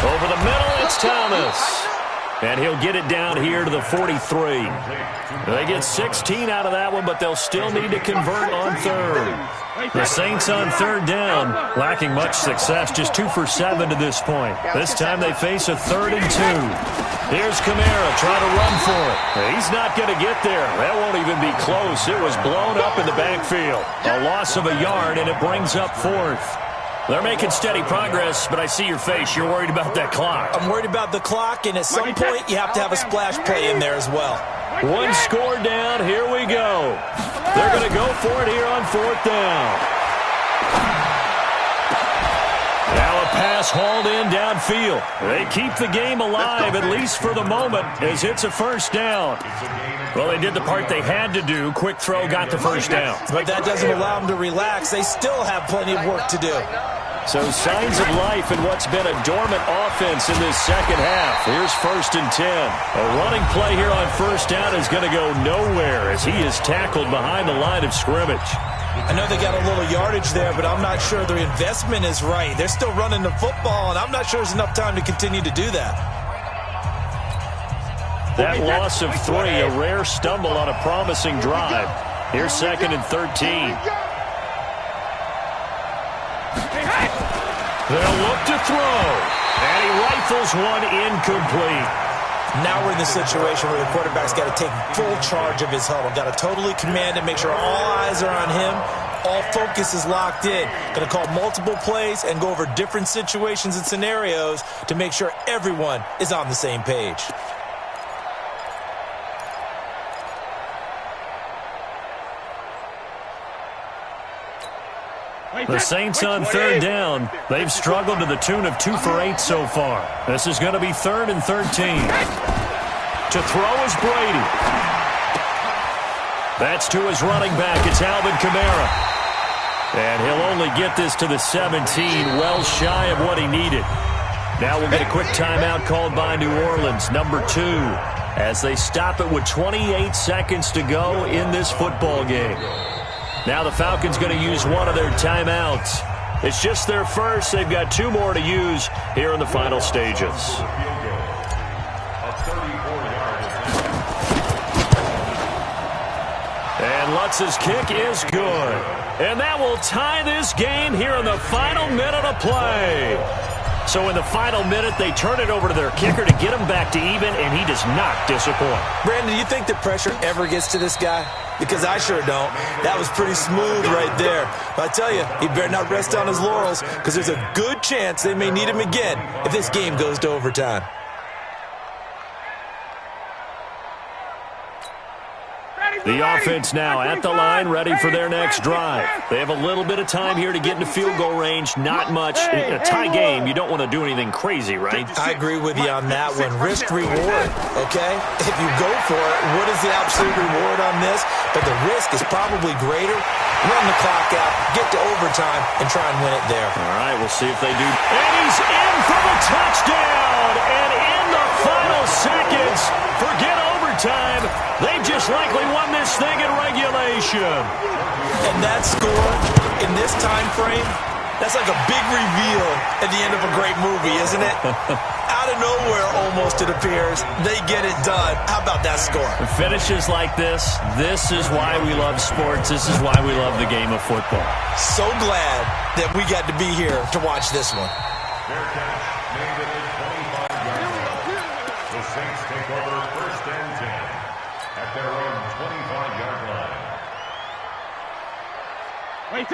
Over the middle, it's Thomas. And he'll get it down here to the 43. They get 16 out of that one, but they'll still need to convert on 3rd. The Saints on 3rd down, lacking much success, just 2 for 7 to this point. This time they face a 3rd and 2. Here's Kamara trying to run for it. He's not going to get there. That won't even be close. It was blown up in the backfield. A loss of a yard, and it brings up 4th. They're making steady progress, but I see your face. You're worried about that clock. I'm worried about the clock, and at some point, you have to have a splash play in there as well. 1 score down. Here we go. They're going to go for it here on 4th down. Now a pass hauled in downfield. They keep the game alive, at least for the moment, as it's a 1st down. Well, they did the part they had to do. Quick throw got the 1st down. But that doesn't allow them to relax. They still have plenty of work to do. So signs of life in what's been a dormant offense in this second half. Here's 1st and 10. A running play here on 1st down is going to go nowhere as he is tackled behind the line of scrimmage. I know they got a little yardage there, but I'm not sure their investment is right. They're still running the football, and I'm not sure there's enough time to continue to do that. That loss of 3, a rare stumble on a promising drive. Here's 2nd and 13. They'll look to throw, and he rifles one incomplete. Now we're in the situation where the quarterback's got to take full charge of his huddle. Got to totally command it, make sure all eyes are on him. All focus is locked in. Going to call multiple plays and go over different situations and scenarios to make sure everyone is on the same page. The Saints on 3rd down. They've struggled to the tune of 2 for 8 so far. This is going to be 3rd and 13. To throw is Brady. That's to his running back. It's Alvin Kamara. And he'll only get this to the 17, well shy of what he needed. Now we'll get a quick timeout called by New Orleans, number 2, as they stop it with 28 seconds to go in this football game. Now the Falcons going to use one of their timeouts. It's just their first. They've got 2 more to use here in the final stages. hits. His kick is good. And that will tie this game here in the final minute of play. So in the final minute, they turn it over to their kicker to get him back to even, and he does not disappoint. Brandon, do you think the pressure ever gets to this guy? Because I sure don't. That was pretty smooth right there. But I tell you, he better not rest on his laurels, because there's a good chance they may need him again if this game goes to overtime. The offense now at the line, ready for their next drive. They have a little bit of time here to get into field goal range. Not much. In a tie game, you don't want to do anything crazy, right? I agree with you on that one. Risk reward, okay? If you go for it, what is the absolute reward on this? But the risk is probably greater. Run the clock out, get to overtime, and try and win it there. All right, we'll see if they do. And he's in for the touchdown. And in the final seconds, forget overtime. They've just likely won this thing in regulation. And that score in this time frame, that's like a big reveal at the end of a great movie, isn't it? Out of nowhere, almost, it appears. They get it done. How about that score? Finishes like this is why we love sports. This is why we love the game of football. So glad that we got to be here to watch this one. Fair catch made it at 25 yards. The Saints take over first and 10 at their own 25-yard line.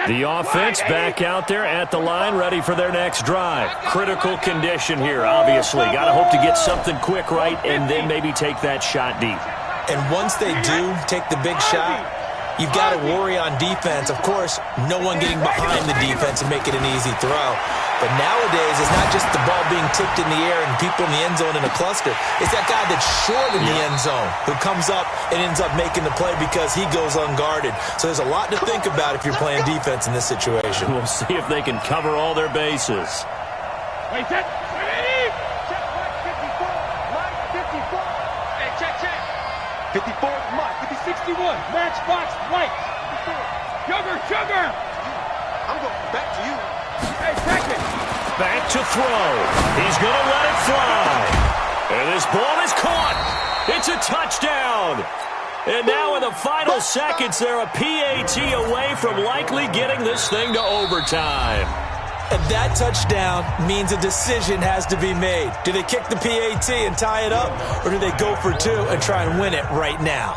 The offense back out there at the line, ready for their next drive. Critical condition here, obviously. Got to hope to get something quick right and then maybe take that shot deep. And once they do take the big shot, you've got to worry on defense. Of course, no one getting behind the defense and make it an easy throw. But nowadays, it's not just the ball being tipped in the air and people in the end zone in a cluster. It's that guy that's short in the end zone who comes up and ends up making the play because he goes unguarded. So there's a lot to think about if you're playing defense in this situation. We'll see if they can cover all their bases. Wait, set. Ready? Check, Mike 54. Mike 54. Hey, check. 54, Mike. 61. Matchbox white. Sugar. I'm going back to you. Hey, check it. Back to throw. He's going to let it fly. And this ball is caught. It's a touchdown. And now in the final seconds, they're a PAT away from likely getting this thing to overtime. And that touchdown means a decision has to be made. Do they kick the PAT and tie it up, or do they go for two and try and win it right now?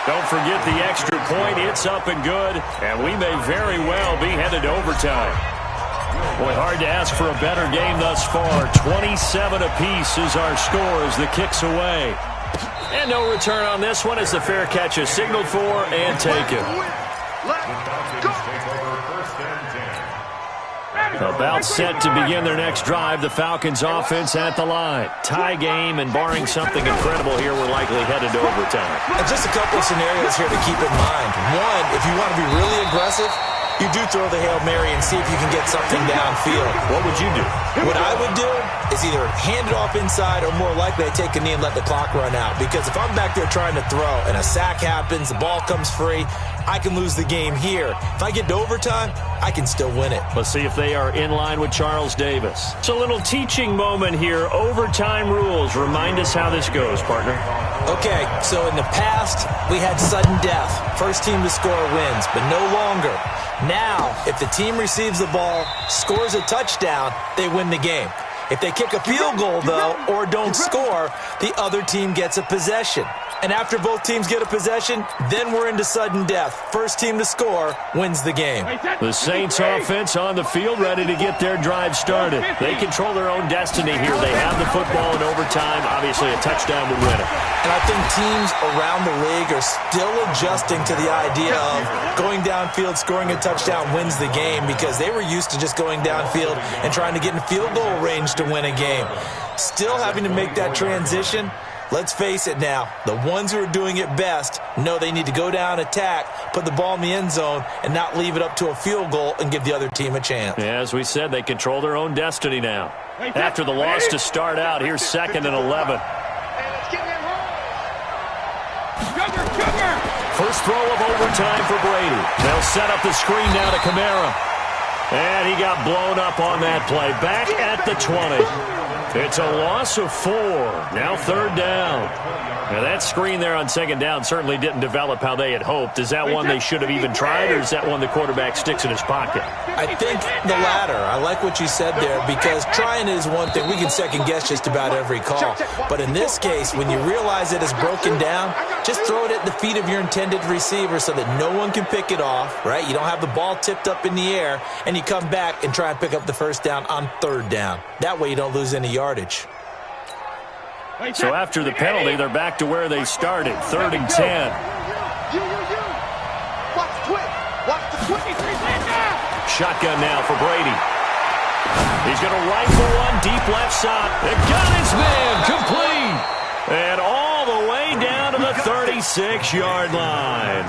Don't forget the extra point. It's up and good, and we may very well be headed to overtime. Boy, hard to ask for a better game thus far. 27 apiece is our score as the kick's away. And no return on this one as the fair catch is signaled for and taken. About set to begin their next drive. The Falcons offense at the line. Tie game, and barring something incredible here, we're likely headed to overtime. And just a couple of scenarios here to keep in mind. One, if you want to be really aggressive, you do throw the Hail Mary and see if you can get something downfield. What would you do? What I would do is either hand it off inside or more likely I take a knee and let the clock run out. Because if I'm back there trying to throw and a sack happens, the ball comes free, I can lose the game here. If I get to overtime, I can still win it. Let's see if they are in line with Charles Davis. It's a little teaching moment here. Overtime rules. Remind us how this goes, partner. Okay, so in the past, we had sudden death. First team to score wins, but no longer. Now, if the team receives the ball, scores a touchdown, they win the game. If they kick a field goal, though, or don't score, the other team gets a possession. And after both teams get a possession, then we're into sudden death. First team to score wins the game. The Saints offense on the field ready to get their drive started. They control their own destiny here. They have the football in overtime. Obviously, a touchdown would win it. And I think teams around the league are still adjusting to the idea of going downfield, scoring a touchdown wins the game, because they were used to just going downfield and trying to get in field goal range to win a game. Still having to make that transition. Let's face it now, the ones who are doing it best know they need to go down, attack, put the ball in the end zone, and not leave it up to a field goal and give the other team a chance. Yeah, as we said, they control their own destiny now. After the loss to start out, here's 2nd and 11. First throw of overtime for Brady. They'll set up the screen now to Kamara. And he got blown up on that play. Back at the 20. It's a loss of 4. Now 3rd down. Now that screen there on 2nd down certainly didn't develop how they had hoped. Is that one they should have even tried, or is that one the quarterback sticks in his pocket? I think the latter. I like what you said there, because trying is one thing. We can second-guess just about every call. But in this case, when you realize it is broken down, just throw it at the feet of your intended receiver so that no one can pick it off, right? You don't have the ball tipped up in the air, and you come back and try and pick up the 1st down on 3rd down. That way you don't lose any yardage. So after the penalty, they're back to where they started, 3rd and 10. Watch the twist. Watch the twist. Shotgun now for Brady. He's going to rifle one deep left side. It got his man complete. And all the way down to the 36-yard line.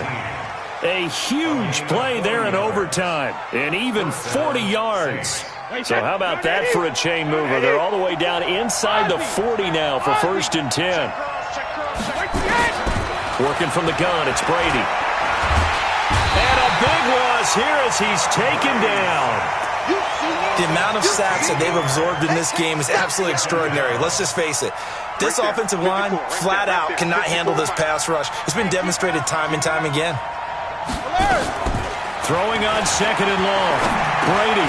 A huge play there in overtime, and even 40 yards. So how about that for a chain mover? They're all the way down inside the 40 now for 1st and 10. Working from the gun, it's Brady. And a big loss here as he's taken down. The amount of sacks that they've absorbed in this game is absolutely extraordinary. Let's just face it. This offensive line, flat out, cannot handle this pass rush. It's been demonstrated time and time again. Throwing on 2nd and long. Brady.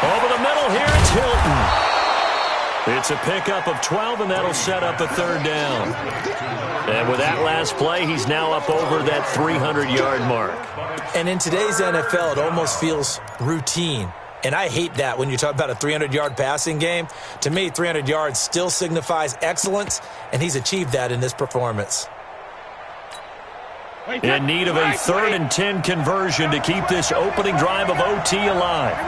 Over the middle here, it's Hilton. It's a pickup of 12, and that'll set up a 3rd down. And with that last play, he's now up over that 300-yard mark. And in today's NFL, it almost feels routine. And I hate that when you talk about a 300-yard passing game. To me, 300 yards still signifies excellence, and he's achieved that in this performance. In need of a 3rd and 10 conversion to keep this opening drive of OT alive.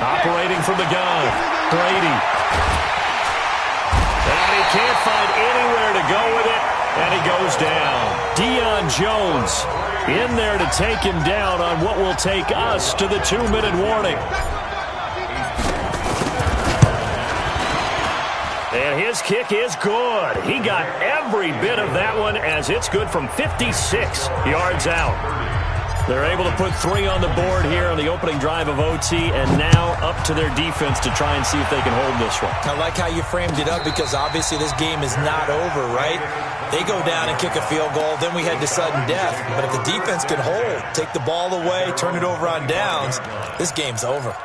Operating from the gun, Brady. And he can't find anywhere to go with it, and he goes down. Deion Jones in there to take him down on what will take us to the 2-minute warning. And his kick is good. He got every bit of that one, as it's good from 56 yards out. They're able to put 3 on the board here on the opening drive of OT, and now up to their defense to try and see if they can hold this one. I like how you framed it up, because obviously this game is not over, right? They go down and kick a field goal, then we head to sudden death. But if the defense can hold, take the ball away, turn it over on downs, this game's over.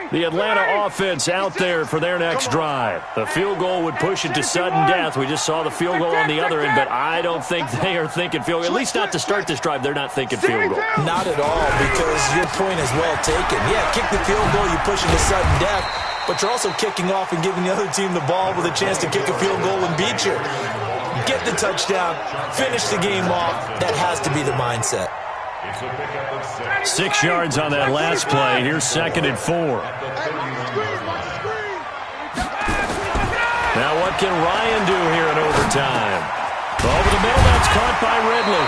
The Atlanta offense out there for their next drive. The field goal would push it to sudden death. We just saw the field goal on the other end, but I don't think they are thinking field goal. At least not to start this drive. They're not thinking field goal. Not at all, because your point is well taken. Yeah, kick the field goal, you push it to sudden death, but you're also kicking off and giving the other team the ball with a chance to kick a field goal and beat you. Get the touchdown, finish the game off. That has to be the mindset. 6 yards on that last play. Here's 2nd and 4. Now what can Ryan do here in overtime? Over the middle, that's caught by Ridley.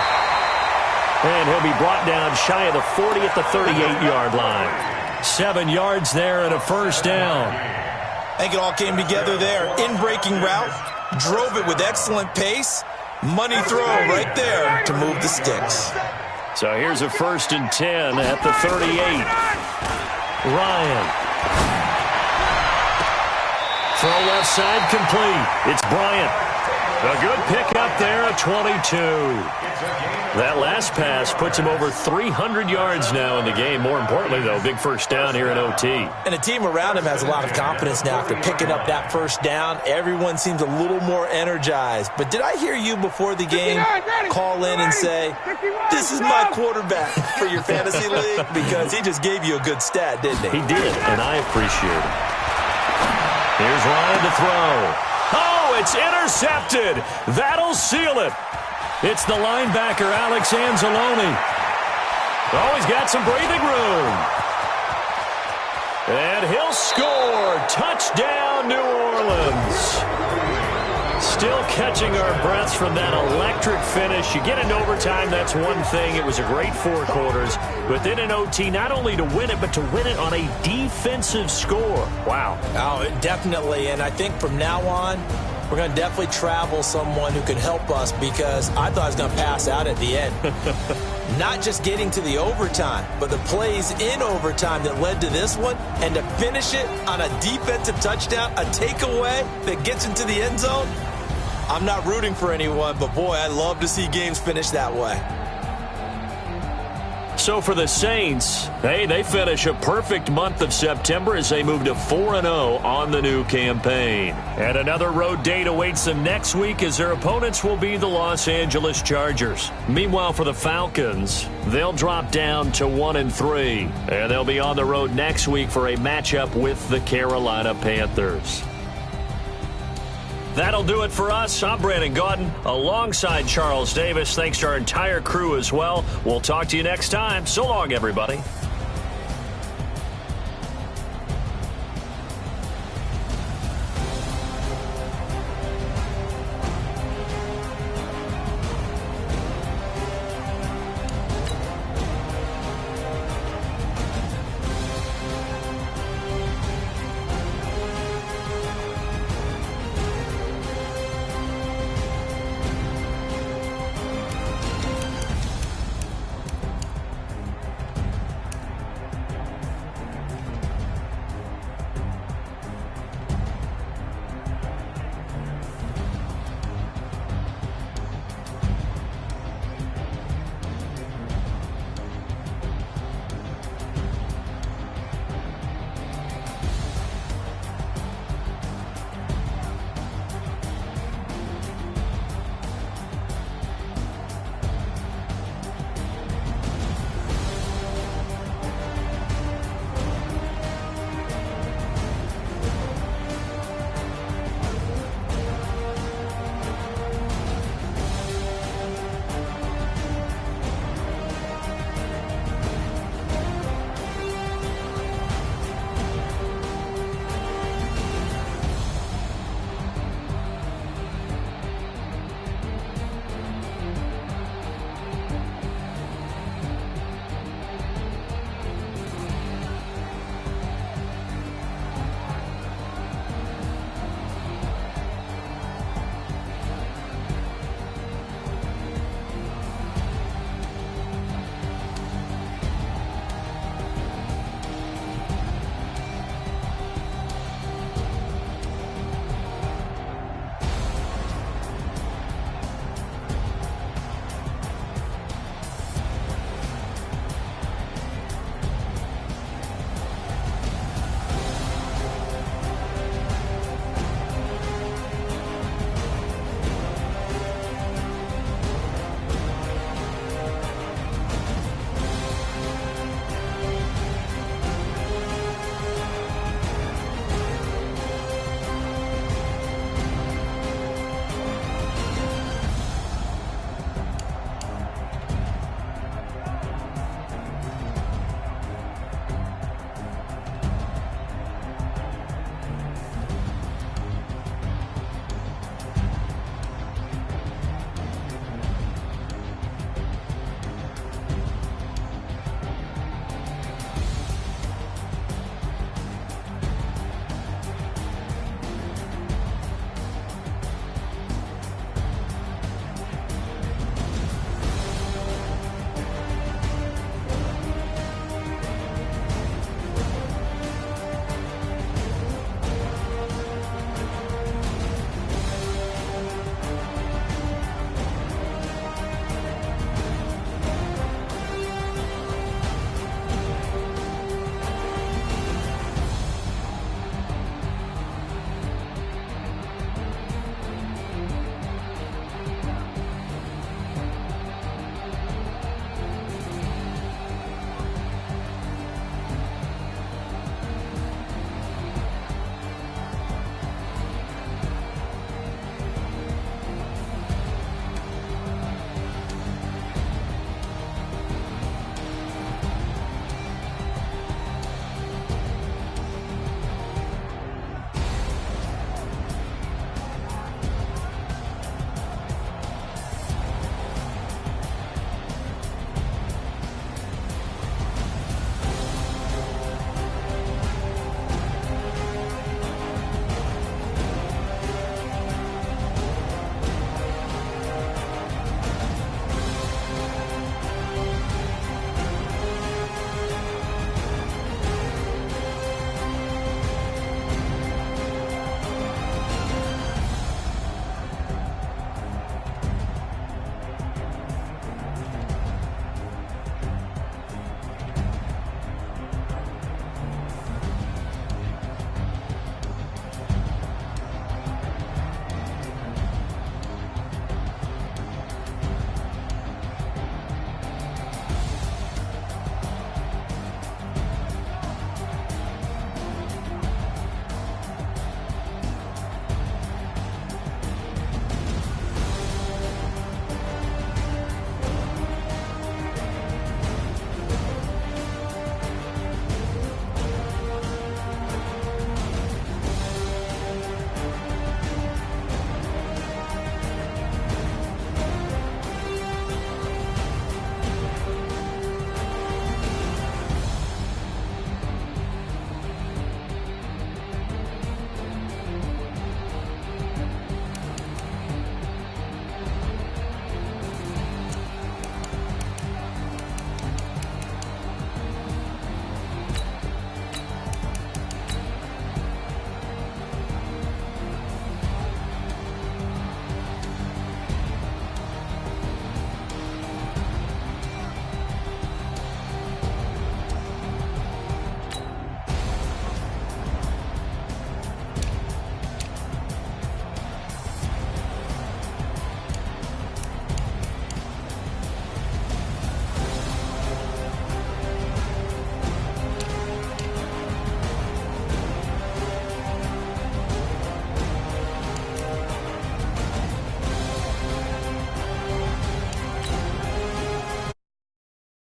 And he'll be brought down shy of the 40 at the 38-yard line. 7 yards there and a 1st down. I think it all came together there. In-breaking route, drove it with excellent pace. Money throw right there to move the sticks. So here's a 1st and 10 at the 38. Ryan. Throw left side complete. It's Bryant. A good pickup there at 22. That last pass puts him over 300 yards now in the game. More importantly, though, big 1st down here in OT. And the team around him has a lot of confidence now after picking up that 1st down. Everyone seems a little more energized. But did I hear you before the game call in and say, this is my quarterback for your fantasy league? Because he just gave you a good stat, didn't he? He did, and I appreciate it. Here's Ryan to throw. Oh, it's intercepted. That'll seal it. It's the linebacker, Alex Anzalone. Oh, he's got some breathing room. And he'll score. Touchdown, New Orleans. Still catching our breaths from that electric finish. You get into overtime, that's one thing. It was a great 4 quarters. But then in OT, not only to win it, but to win it on a defensive score. Wow. Oh, definitely. And I think from now on, we're going to definitely travel someone who can help us because I thought I was going to pass out at the end. Not just getting to the overtime, but the plays in overtime that led to this one, and to finish it on a defensive touchdown, a takeaway that gets into the end zone. I'm not rooting for anyone, but boy, I love to see games finish that way. So for the Saints, hey, they finish a perfect month of September as they move to 4-0 on the new campaign. And another road date awaits them next week as their opponents will be the Los Angeles Chargers. Meanwhile, for the Falcons, they'll drop down to 1-3. And they'll be on the road next week for a matchup with the Carolina Panthers. That'll do it for us. I'm Brandon Gaudin alongside Charles Davis. Thanks to our entire crew as well. We'll talk to you next time. So long, everybody.